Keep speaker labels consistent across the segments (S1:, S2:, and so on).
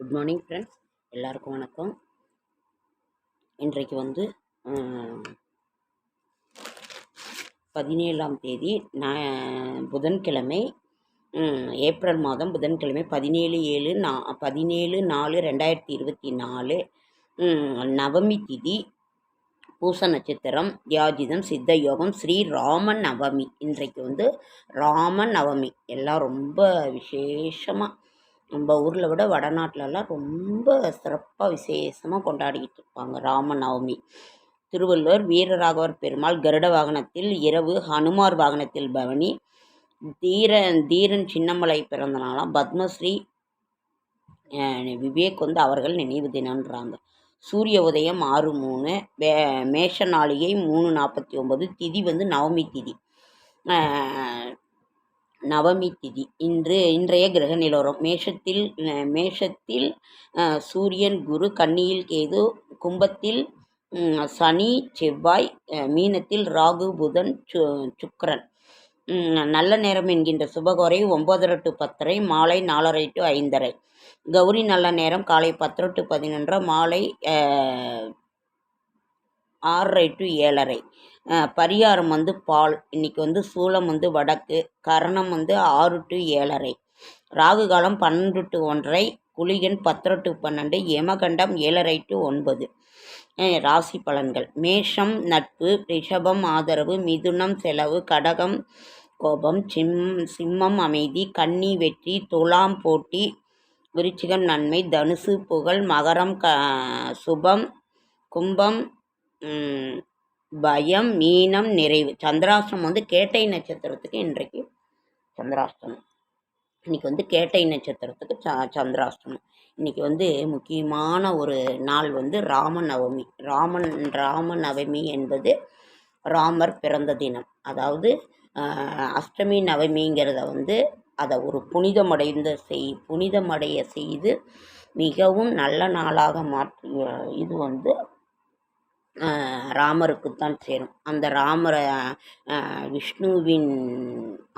S1: Good morning friends, எல்லாருக்கும் வணக்கம். இன்றைக்கு வந்து 17ஆம் தேதி புதன்கிழமை, ஏப்ரல் மாதம் புதன்கிழமை 17/4/2024 நவமி திதி, பூச நட்சத்திரம், தியாஜிதம், சித்த யோகம், ஸ்ரீ ராம நவமி. இன்றைக்கு வந்து ராம நவமி. எல்லாம் ரொம்ப விசேஷமாக நம்ம ஊரில் விட வடநாட்டிலலாம் ரொம்ப சிறப்பாக விசேஷமாக கொண்டாடிக்கிட்டு இருப்பாங்க ராமநவமி. திருவள்ளுவர் வீரராகவர் பெருமாள் கருட வாகனத்தில் இரவு, ஹனுமார் வாகனத்தில் பவனி, தீரன் சின்னமலை பிறந்தனாலாம், பத்மஸ்ரீ விவேக் வந்து அவர்கள் நினைவு தினம்ன்றாங்க. சூரிய உதயம் 6:03, மேஷ நாளிகை 3:49, திதி வந்து நவமி திதி. நவமி திதி இன்றைய கிரக நிலவரம். மேஷத்தில் சூரியன் குரு, கன்னியில் கேது, கும்பத்தில் சனி செவ்வாய், மீனத்தில் ராகு புதன் சுக்கிரன். நல்ல நேரம் என்கின்ற சுபகோரை 9:30 to 10:30, மாலை 4:30 to 5:30. கௌரி நல்ல நேரம் காலை 10:00 to 11:30, மாலை 6:30 to 7:30. பரிகாரம் வந்து பால். இன்னைக்கு வந்து சூலம் வந்து வடக்கு, கரணம் வந்து 6 to 7:30, ராகு காலம் 12 to 1:30, குளிகன் 10:00 to 12, யமகண்டம் 7:30 to 9. ராசி பலன்கள். மேஷம் நட்பு, ரிஷபம் ஆதரவு, மிதுனம் செலவு, கடகம் கோபம், சிம்மம் அமைதி, கன்னி வெற்றி, துலாம் போட்டி, விருச்சிகம் நன்மை, தனுசு புகழ், மகரம் சுபம், கும்பம் பயம், மீனம் நிறைவு. சந்திராஷ்டிரம் வந்து கேட்டை நட்சத்திரத்துக்கு இன்றைக்கு சந்திராஷ்டிரமம். இன்னைக்கு வந்து கேட்டை நட்சத்திரத்துக்கு சந்திராஷ்டிரமம். இன்னைக்கு வந்து முக்கியமான ஒரு நாள் வந்து ராமநவமி. ராமநவமி என்பது ராமர் பிறந்த தினம். அதாவது அஷ்டமி நவமிங்கிறத வந்து அதை ஒரு புனிதமடைய செய்து மிகவும் நல்ல நாளாக மாற்றி, இது வந்து ராமருக்குத்தான் சேரும். அந்த விஷ்ணுவின்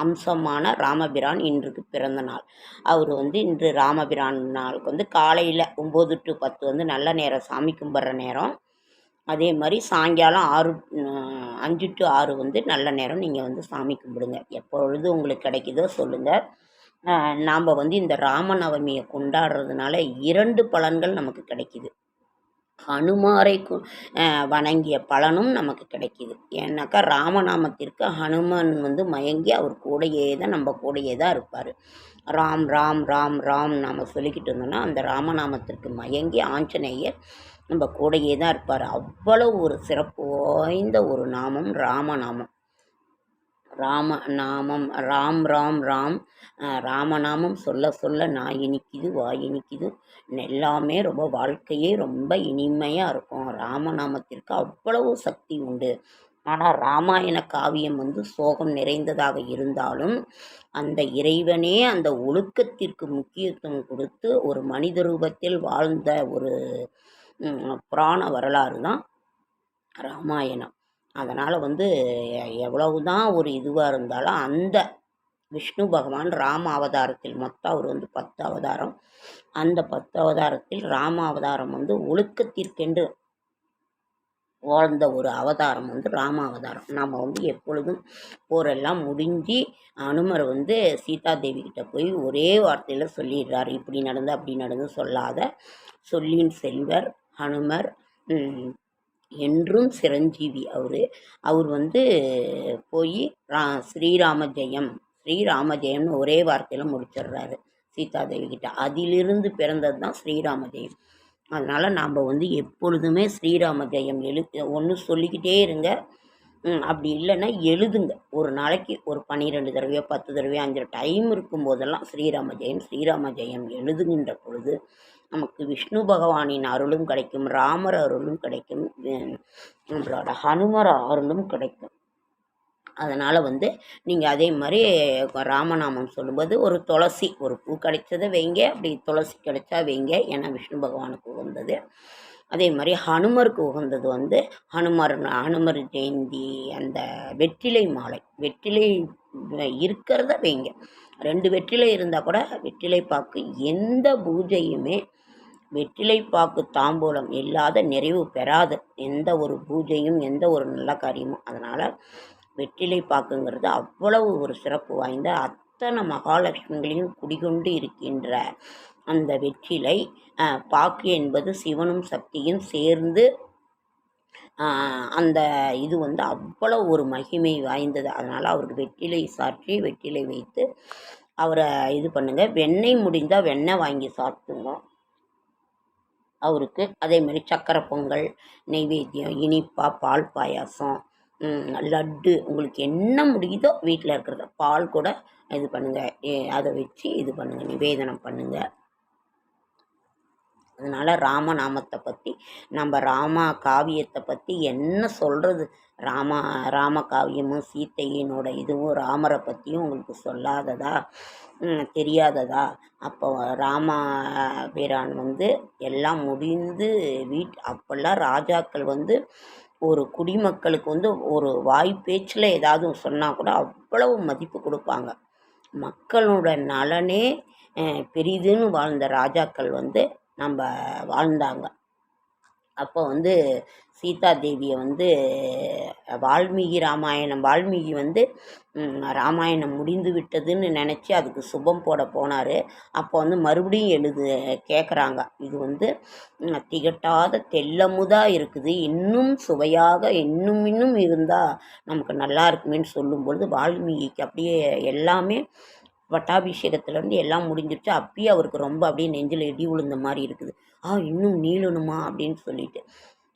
S1: அம்சமான ராமபிரான் இன்றுக்கு பிறந்த நாள். அவர் வந்து இன்று ராமபிரான் நாளுக்கு வந்து காலையில் 9 to 10 வந்து நல்ல நேரம், சாமி கும்பிட்ற நேரம். அதே மாதிரி சாயங்காலம் 5 to 6 வந்து நல்ல நேரம். நீங்கள் வந்து சாமி கும்பிடுங்க. எப்பொழுது உங்களுக்கு கிடைக்குதோ சொல்லுங்கள். நாம் வந்து இந்த ராமநவமியை கொண்டாடுறதுனால 2 பலன்கள் நமக்கு கிடைக்கிது. ஹனுமாரை வணங்கிய பலனும் நமக்கு கிடைக்கிது. ஏன்னாக்கா ராமநாமத்திற்கு ஹனுமான் வந்து மயங்கி அவர் கூடையே தான், நம்ம கூடையே தான் இருப்பார். ராம் ராம் ராம் ராம் நாம் சொல்லிக்கிட்டு இருந்தோம்னா அந்த ராமநாமத்திற்கு மயங்கி ஆஞ்சநேயர் நம்ம கூடையே தான் இருப்பார். அவ்வளவு ஒரு சிறப்பு வாய்ந்த ஒரு நாமம் ராமநாமம். ராமநாமம் ராம் ராம் ராம். ராமநாமம் சொல்ல சொல்ல நாய் இனிக்குது, வாய் இனிக்குது, எல்லாமே ரொம்ப வாழ்க்கையே ரொம்ப இனிமையாக இருக்கும். ராமநாமத்திற்கு அவ்வளவு சக்தி உண்டு. ஆனால் ராமாயண காவியம் வந்து சோகம் நிறைந்ததாக இருந்தாலும் அந்த இறைவனே அந்த ஒழுக்கத்திற்கு முக்கியத்துவம் கொடுத்து ஒரு மனித ரூபத்தில் வாழ்ந்த ஒரு புராண வரலாறு தான் ராமாயணம். அதனால் வந்து எவ்வளவு தான் ஒரு இதுவாக இருந்தாலும் அந்த விஷ்ணு பகவான் ராம அவதாரத்தில் மொத்தம் அவர் வந்து 10 அவதாரம். அந்த 10 அவதாரத்தில் ராம அவதாரம் வந்து ஒழுக்கத்திற்கென்று வாழ்ந்த ஒரு அவதாரம் வந்து ராம அவதாரம். நாம் வந்து எப்பொழுதும் போரெல்லாம் முடிஞ்சு அனுமர் வந்து சீதா தேவி கிட்ட போய் ஒரே வார்த்தையில் சொல்லிடுறார். இப்படி நடந்து அப்படி நடந்து சொல்லாத சொல்லின் செல்வர் ஹனுமர், என்றும் சிரஞ்சீவி. அவர் வந்து போய் ஸ்ரீராம ஜெயம்னு ஒரே வார்த்தையில் முடிச்சிடுறாரு சீதாதேவி கிட்ட. அதிலிருந்து பிறந்தது தான் ஸ்ரீராம ஜெயம். அதனால் நாம் வந்து எப்பொழுதுமே ஸ்ரீராம ஜெயம் ஒன்று சொல்லிக்கிட்டே இருங்க. அப்படி இல்லைன்னா எழுதுங்க. ஒரு நாளைக்கு ஒரு 12 தடவையோ 10 தடவையோ 5 டைம் இருக்கும்போதெல்லாம் ஸ்ரீராம ஜெயம் எழுதுகின்ற பொழுது நமக்கு விஷ்ணு பகவானின் அருளும் கிடைக்கும், ராமர் அருளும் கிடைக்கும், நம்மளோட ஹனுமர் அருளும் கிடைக்கும். அதனால் வந்து நீங்கள் அதே மாதிரி ராமநாமம் சொல்லும்போது ஒரு துளசி, ஒரு பூ கிடைச்சதை வைங்க, அப்படி துளசி கிடைச்சா வைங்க. ஏன்னா விஷ்ணு பகவானுக்கு உகந்தது. அதே மாதிரி ஹனுமருக்கு உகந்தது வந்து ஹனுமர் ஜெயந்தி அந்த வெற்றிலை மாலை, வெற்றிலை இருக்கிறத வைங்க. 2 வெற்றிலை இருந்தால் கூட வெற்றிலை பாக்கு எந்த பூஜையுமே வெற்றிலை பாக்கு தாம்பூலம் இல்லாத நிறைவு பெறாத எந்த ஒரு பூஜையும் எந்த ஒரு நல்ல காரியமும். அதனால் வெற்றிலை பாக்குங்கிறது அவ்வளவு ஒரு சிறப்பு வாய்ந்த அத்தனை மகாலட்சுமிகளையும் குடிகொண்டு இருக்கின்ற அந்த வெற்றிலை பாக்கு என்பது சிவனும் சக்தியும் சேர்ந்து அந்த இது வந்து அவ்வளோ ஒரு மகிமை வாய்ந்தது. அதனால் அவருக்கு வெற்றிலை சாற்றி வெற்றிலை வைத்து அவரை இது பண்ணுங்கள். வெண்ணெய் முடிந்தால் வெண்ணெய் வாங்கி சாப்பிட்டுங்க அவருக்கு. அதேமாரி சக்கரை பொங்கல், நெய்வேத்தியம், இனிப்பா, பால் பாயாசம், லட்டு, உங்களுக்கு என்ன முடியுதோ வீட்டில் இருக்கிறத பால் கூட இது பண்ணுங்கள். அதை வச்சு இது பண்ணுங்கள், நிவேதனம் பண்ணுங்கள். அதனால் ராமநாமத்தை பற்றி நம்ம ராமா காவியத்தை பற்றி என்ன சொல்கிறது? ராம காவியமும் சீத்தையினோட இதுவும் ராமரை பற்றியும் உங்களுக்கு சொல்லாததா, தெரியாததா? அப்போ பிரான் வந்து எல்லாம் முடிந்து அப்போல்லாம் ராஜாக்கள் வந்து ஒரு குடிமக்களுக்கு வந்து ஒரு வாய் பேச்சில் ஏதாவது சொன்னால் கூட அவ்வளவு மதிப்பு கொடுப்பாங்க. மக்களோட நலனே பெரிதுன்னு வாழ்ந்த ராஜாக்கள் வந்து நம்ம வாழ்ந்தாங்க. அப்போ வந்து சீதா தேவியை வந்து வால்மீகி வந்து ராமாயணம் முடிந்து விட்டதுன்னு நினச்சி அதுக்கு சுபம் போட போனார். அப்போ வந்து மறுபடியும் கேட்குறாங்க. இது வந்து திகட்டாத தெல்லமுதாக இருக்குது, இன்னும் சுவையாக இன்னும் இருந்தால் நமக்கு நல்லா இருக்குமேன்னு சொல்லும்பொழுது வால்மீகிக்கு அப்படியே எல்லாமே பட்டாபிஷேகத்துலேருந்து எல்லாம் முடிஞ்சிருச்சு. அப்பயே அவருக்கு ரொம்ப அப்படியே நெஞ்சில் இடி விழுந்த மாதிரி இருக்குது. இன்னும் நீளணுமா அப்படின்னு சொல்லிட்டு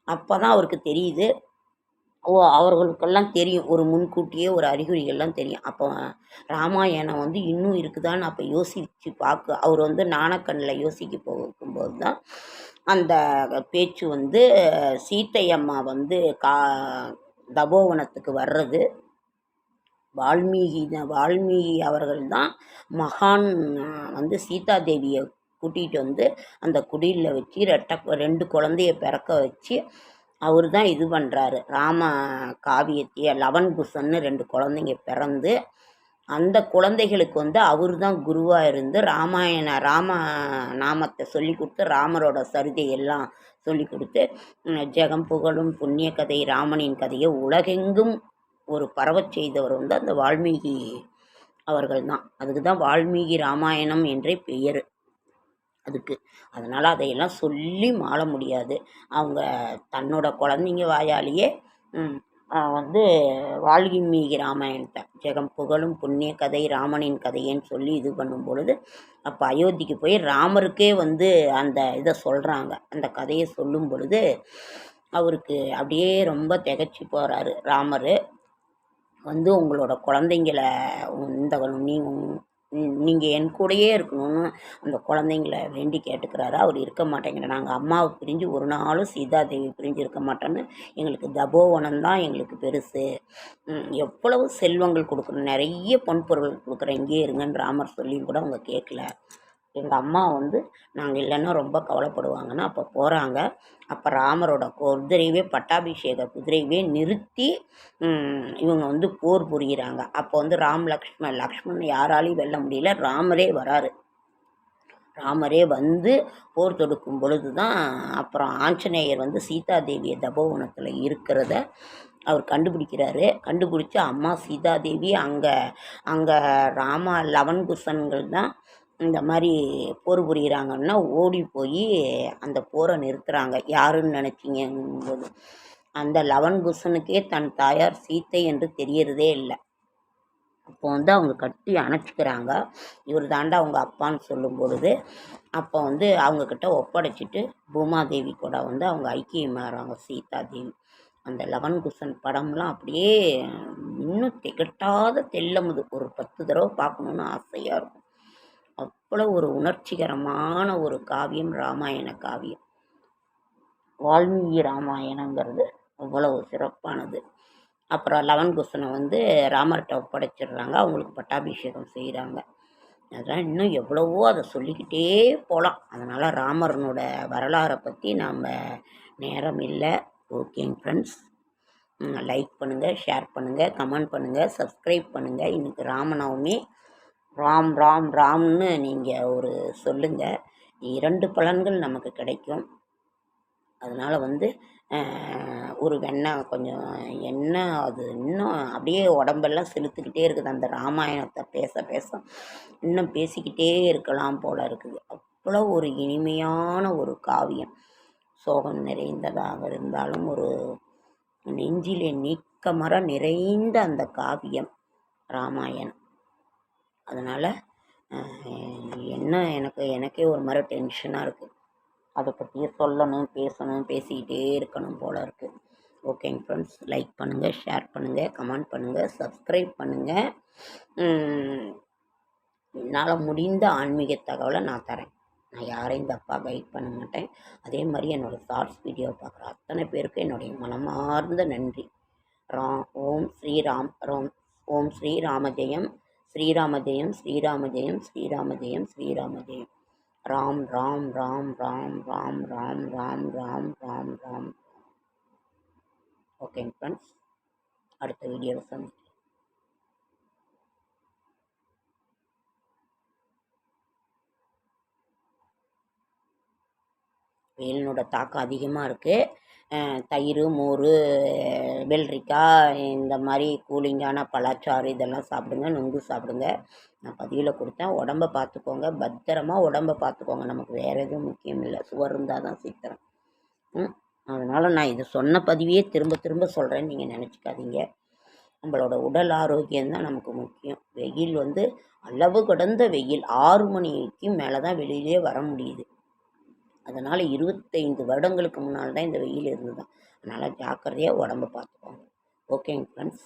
S1: அப்போ தான் அவருக்கு தெரியுது. அவர்களுக்கெல்லாம் தெரியும், ஒரு முன்கூட்டியே ஒரு அறிகுறிகள்லாம் தெரியும். அப்போ ராமாயணம் வந்து இன்னும் இருக்குதான்னு அப்போ யோசித்து அவர் வந்து நாணக்கண்ணில் யோசிக்க போகும்போது தான் அந்த பேச்சு வந்து சீத்தை அம்மா வந்து தபோவனத்துக்கு வர்றது. வால்மீகி அவர்கள் தான் மகான் வந்து சீதா தேவியை கூட்டிகிட்டு வந்து அந்த குடிலில் வச்சு 2 குழந்தைய பிறக்க வச்சு அவர் தான் இது பண்ணுறாரு. ராம காவியத்தையே லவன்குசன்னு 2 குழந்தைங்க பிறந்து அந்த குழந்தைகளுக்கு வந்து அவர் தான் குருவாக இருந்து ராம நாமத்தை சொல்லி கொடுத்து ராமரோட சரிதையெல்லாம் சொல்லி கொடுத்து ஜெகம் புகழும் புண்ணிய கதை ராமனின் கதையை உலகெங்கும் ஒரு பரவச் செய்தவர் வந்து அந்த வால்மீகி அவர்கள் தான். அதுக்கு தான் வால்மீகி ராமாயணம் என்றே பெயர் அதுக்கு. அதனால் அதையெல்லாம் சொல்லி மாள முடியாது. அவங்க தன்னோட குழந்தைங்க வாயாலேயே வந்து வால்மீகி ராமாயணத்தை ஜெகம் புகழும் புண்ணிய கதை ராமனின் கதையேன்னு சொல்லி இது பண்ணும் பொழுது அப்போ அயோத்திக்கு போய் ராமருக்கே வந்து அந்த இதை சொல்கிறாங்க. அந்த கதையை சொல்லும் பொழுது அவருக்கு அப்படியே ரொம்ப திகச்சு போகிறாரு. ராமர் வந்து உங்களோட குழந்தைங்கள நீங்கள் என் கூடயே இருக்கணும்னு அந்த குழந்தைங்கள வேண்டி கேட்டுக்கிறாரு. அவர் இருக்க மாட்டேங்கிற, நாங்கள் அம்மாவை பிரிஞ்சு ஒரு நாளும் சீதாதேவி பிரிஞ்சு இருக்க மாட்டோன்னு, எங்களுக்கு தபோவனம் தான் எங்களுக்கு பெருசு, எவ்வளவு செல்வங்கள் கொடுக்குறோம், நிறைய பொன்பொருள் கொடுக்குறேன், இங்கே இருங்கன்னு ராமர் சொல்லியும் கூட அவங்க கேட்கல. எங்கள் அம்மா வந்து நாங்கள் இல்லைன்னா ரொம்ப கவலைப்படுவாங்கன்னு அப்போ போகிறாங்க. அப்போ ராமரோட குதிரையவே பட்டாபிஷேக குதிரையவே நிறுத்தி இவங்க வந்து போர் புரிகிறாங்க. அப்போ வந்து லக்ஷ்மணன் யாராலையும் வெல்ல முடியல. ராமரே வராரு. ராமரே வந்து போர் தொடுக்கும் பொழுது தான் அப்புறம் ஆஞ்சநேயர் வந்து சீதாதேவியை தபோவனத்தில் இருக்கிறத அவர் கண்டுபிடிக்கிறாரு. கண்டுபிடிச்சி அம்மா சீதாதேவி அங்கே லவன்குசன்கள் தான் இந்த மாதிரி போர் புரிகிறாங்கன்னா ஓடி போய் அந்த போரை நிறுத்துகிறாங்க. யாருன்னு நினச்சிங்கும்போது அந்த லவன்குசனுக்கே தன் தாயார் சீத்தை என்று தெரியறதே இல்லை. அப்போ வந்து அவங்க கட்டி அணைச்சிக்கிறாங்க. இவர் தாண்டா அவங்க அப்பான்னு சொல்லும் பொழுது அப்போ வந்து அவங்கக்கிட்ட ஒப்படைச்சிட்டு பூமாதேவி கூட வந்து அவங்க ஐக்கியமாகறாங்க சீதாதேவி. அந்த லவன்குசன் படம்லாம் அப்படியே இன்னும் திகட்டாத தெல்லமுது. ஒரு 10 தடவை பார்க்கணுன்னு ஆசையாக இருக்கும். அவ்வளோ ஒரு உணர்ச்சிகரமான ஒரு காவியம் ராமாயண காவியம். வால்மீகி ராமாயணங்கிறது அவ்வளவு சிறப்பானது. அப்புறம் லவன்குசனை வந்து ராமர்கிட்ட ஒப்படைச்சிடுறாங்க. அவங்களுக்கு பட்டாபிஷேகம் செய்கிறாங்க. அதெல்லாம் இன்னும் எவ்வளவோ அதை சொல்லிக்கிட்டே போகலாம். அதனால் ராமரனோட வரலாறை பற்றி நாம் நேரம் இல்லை. ஓகேங்க ஃப்ரெண்ட்ஸ், லைக் பண்ணுங்கள், ஷேர் பண்ணுங்கள், கமெண்ட் பண்ணுங்கள், சப்ஸ்கிரைப் பண்ணுங்கள். இன்றைக்கி ராமநவமி. ராம்னு நீங்கள் சொல்லுங்கள். 2 பலன்கள் நமக்கு கிடைக்கும். அதனால் ஒரு வெண்ணெய் கொஞ்சம் எண்ணெய் அது இன்னும் அப்படியே உடம்பெல்லாம் செலுத்துக்கிட்டே இருக்குது. அந்த ராமாயணத்தை பேச பேச இன்னும் பேசிக்கிட்டே இருக்கலாம் போல இருக்குது. அவ்வளோ ஒரு இனிமையான ஒரு காவியம். சோகம் நிறைந்ததாக இருந்தாலும் ஒரு நெஞ்சிலே நீக்கமற நிறைந்த அந்த காவியம் ராமாயணம். அதனால் எனக்கே ஒரு மாதிரி டென்ஷனாக இருக்குது. அதை பற்றியே சொல்லணும், பேசணும், பேசிக்கிட்டே இருக்கணும் போல இருக்குது. ஓகேங்க ஃப்ரெண்ட்ஸ், லைக் பண்ணுங்கள், ஷேர் பண்ணுங்கள், கமெண்ட் பண்ணுங்கள், சப்ஸ்கிரைப் பண்ணுங்கள். என்னால் முடிந்த ஆன்மீக தகவலை நான் தரேன். நான் யாரையும் தப்பாக கைட் பண்ண மாட்டேன். அதே மாதிரி என்னோடய ஷார்ட்ஸ் வீடியோ பார்க்குற அத்தனை பேருக்கு என்னுடைய மனமார்ந்த நன்றி. ஓம் ஸ்ரீராம் ஓம் ஸ்ரீராம ஜெயம், ஸ்ரீராம ஜெயம், ஸ்ரீராம ஜெயம், ஸ்ரீராம ஜெயம், ஸ்ரீராம ஜெயம். ராம் ராம் ராம் ராம் ராம் ராம் ராம் ராம் ராம் ராம். ஓகேங்க ஃப்ரெண்ட்ஸ், அடுத்த வீடியோவில் சந்திக்கிறேன். வெயிலினோட தாக்கம் அதிகமாக இருக்குது. தயிர், மோர், வெள்ளரிக்காய் இந்த மாதிரி கூலிங்கான பழச்சாறு இதெல்லாம் சாப்பிடுங்க. நுங்கு சாப்பிடுங்க. நான் பதிவில் கொடுத்தேன். உடம்பை பார்த்துக்கோங்க, பத்திரமா உடம்பை பார்த்துக்கோங்க. நமக்கு வேறு எதுவும் முக்கியம் இல்லை. சுவர் இருந்தால் தான் சித்திரம். அதனால் நான் இது சொன்ன பதிவையே திரும்ப திரும்ப சொல்கிறேன்னு நீங்கள் நினச்சிக்காதீங்க. நம்மளோட உடல் ஆரோக்கியம் தான் நமக்கு முக்கியம். வெயில் அளவு கடந்த வெயில். 6 மணிக்கு மேலே தான் வெளியிலே வர முடியுது. அதனால் 25 வருடங்களுக்கு முன்னால் தான் இந்த வெயில் இருந்துதான். அதனால் ஜாக்கிரதையாக உடம்பை பார்த்துக்கோங்க. ஓகேங்க ஃப்ரெண்ட்ஸ்,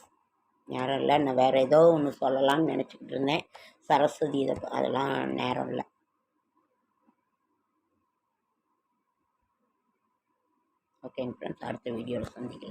S1: நேரம் இல்லை. நான் வேறு ஏதோ ஒன்று சொல்லலாம்னு நினச்சிக்கிட்டு இருந்தேன். சரஸ்வதி அதெல்லாம் நேரம் இல்லை. ஓகேங்க ஃப்ரெண்ட்ஸ், அடுத்த வீடியோவில் சந்திக்கலாம்.